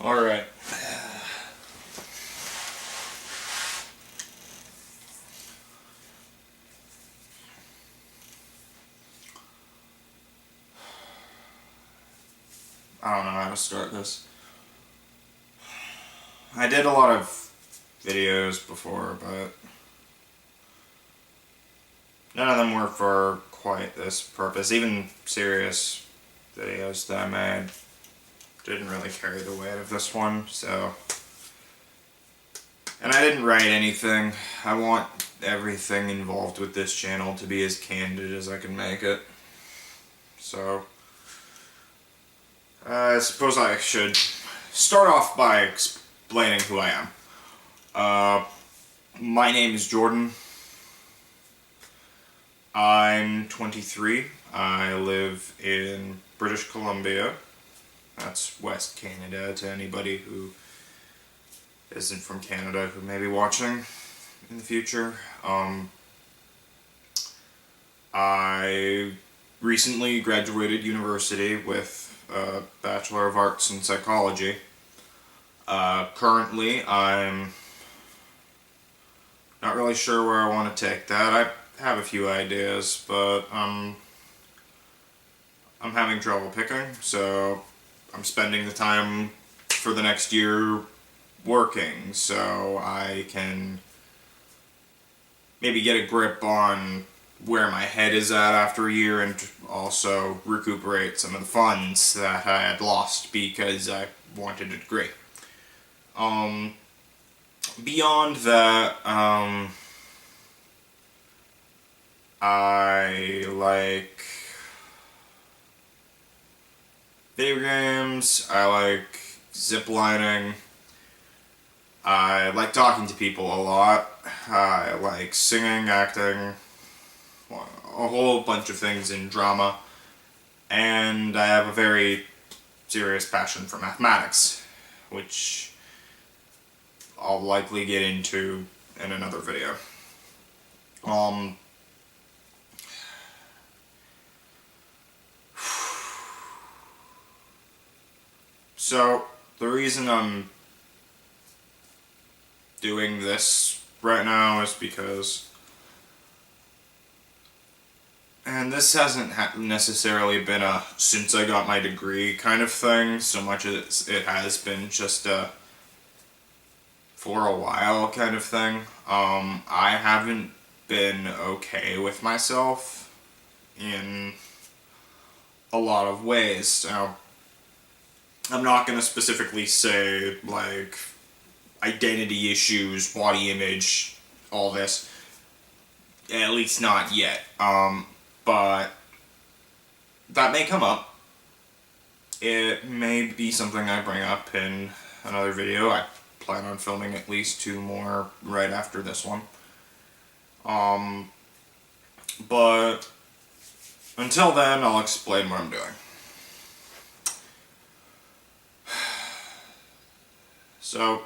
Alright. I don't know how to start this. I did a lot of videos before, but none of them were for quite this purpose. Even serious videos that I made didn't really carry the weight of this one, so... And I didn't write anything. I want everything involved with this channel to be as candid as I can make it. So... I suppose I should start off by explaining who I am. My name is Jordan. I'm 23. I live in British Columbia. That's West Canada to anybody who isn't from Canada who may be watching in the future. I recently graduated university with a Bachelor of Arts in Psychology. Currently, I'm not really sure where I want to take that. I have a few ideas, but I'm having trouble picking, so I'm spending the time for the next year working, so I can maybe get a grip on where my head is at after a year and also recuperate some of the funds that I had lost because I wanted a degree. Beyond that, I like video games, I like ziplining, I like talking to people a lot, I like singing, acting, a whole bunch of things in drama, and I have a very serious passion for mathematics, which I'll likely get into in another video. So, the reason I'm doing this right now is because, and this hasn't necessarily been a since I got my degree kind of thing, so much as it has been just a for a while kind of thing. I haven't been okay with myself in a lot of ways. Now, I'm not going to specifically say, like, identity issues, body image, all this. At least not yet. But that may come up. It may be something I bring up in another video. I plan on filming at least 2 more right after this one. But until then, I'll explain what I'm doing. So,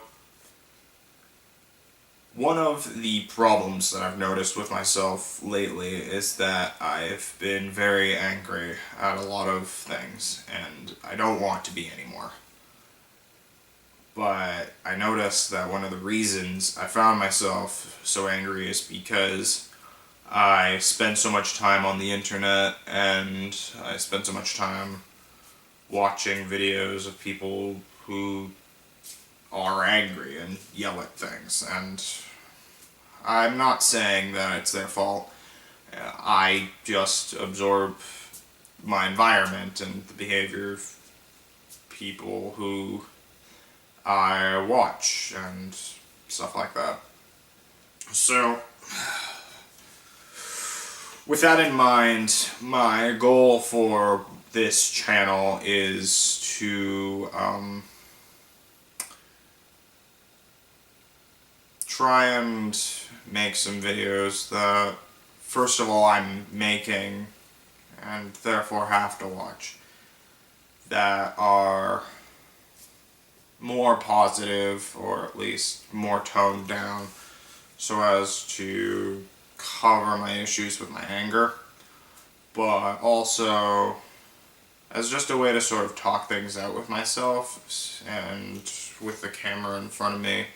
one of the problems that I've noticed with myself lately is that I've been very angry at a lot of things, and I don't want to be anymore. But I noticed that one of the reasons I found myself so angry is because I spend so much time on the internet, and I spend so much time watching videos of people who are angry and yell at things, and I'm not saying that it's their fault. I just absorb my environment and the behavior of people who I watch and stuff like that. So, with that in mind, my goal for this channel is to try and make some videos that, first of all, I'm making and therefore have to watch, that are more positive, or at least more toned down, so as to cover my issues with my anger, but also as just a way to sort of talk things out with myself and with the camera in front of me.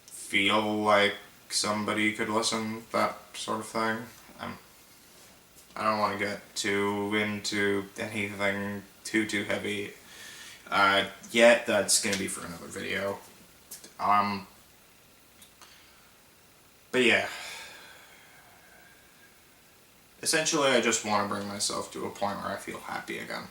Feel like somebody could listen, that sort of thing. I don't want to get too into anything too heavy yet. That's gonna be for another video. But yeah. Essentially, I just want to bring myself to a point where I feel happy again.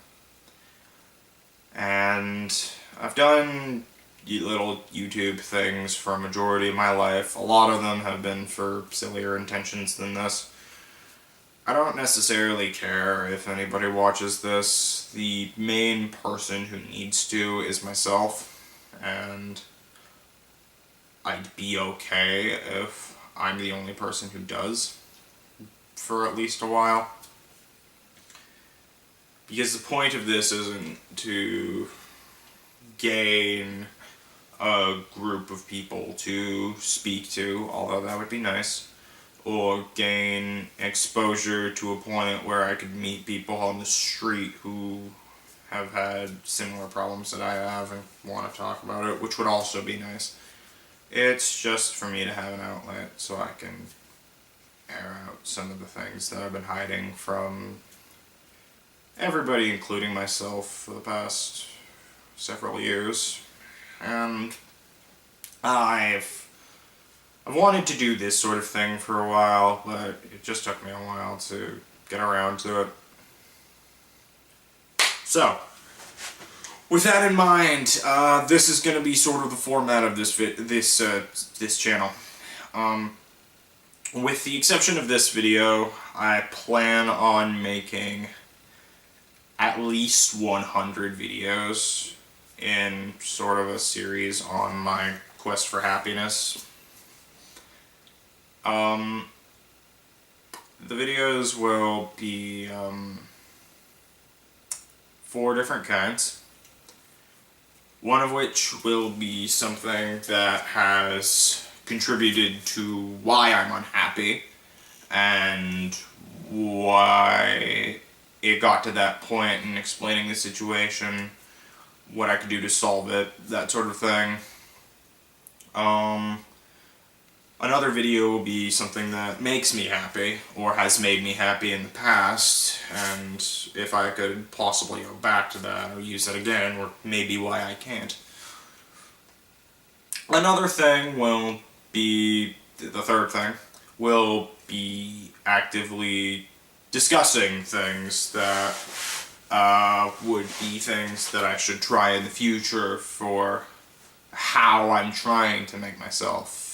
And I've done little YouTube things for a majority of my life. A lot of them have been for sillier intentions than this. I don't necessarily care if anybody watches this. The main person who needs to is myself, and I'd be okay if I'm the only person who does for at least a while. Because the point of this isn't to gain a group of people to speak to, although that would be nice, or gain exposure to a point where I could meet people on the street who have had similar problems that I have and want to talk about it, which would also be nice. It's just for me to have an outlet so I can air out some of the things that I've been hiding from everybody, including myself, for the past several years. And I've wanted to do this sort of thing for a while, but it just took me a while to get around to it. So, with that in mind, this is going to be sort of the format of this channel. With the exception of this video, I plan on making at least 100 videos in sort of a series on my quest for happiness. The videos will be 4 different kinds. One of which will be something that has contributed to why I'm unhappy and why it got to that point, and explaining the situation, what I could do to solve it, that sort of thing. Another video will be something that makes me happy, or has made me happy in the past, and if I could possibly go back to that or use that again, or maybe why I can't. Another thing will be, the third thing, will be actively discussing things that would be things that I should try in the future for how I'm trying to make myself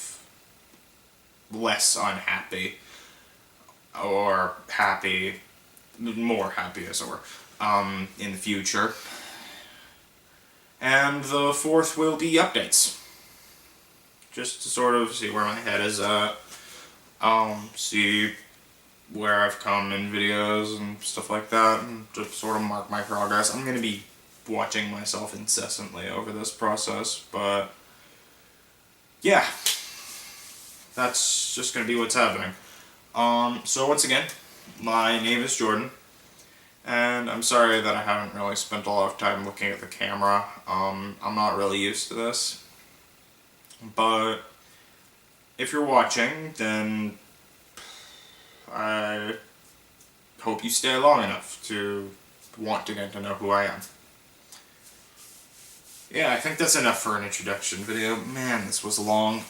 less unhappy, or happy, more happy as it were, in the future. And the fourth will be updates. Just to sort of see where my head is at, see where I've come in videos and stuff like that, and just sort of mark my progress. I'm going to be watching myself incessantly over this process, but yeah, that's just going to be what's happening. So once again, my name is Jordan, and I'm sorry that I haven't really spent a lot of time looking at the camera. I'm not really used to this, but if you're watching, then I hope you stay long enough to want to get to know who I am. Yeah, I think that's enough for an introduction video. Man, this was long.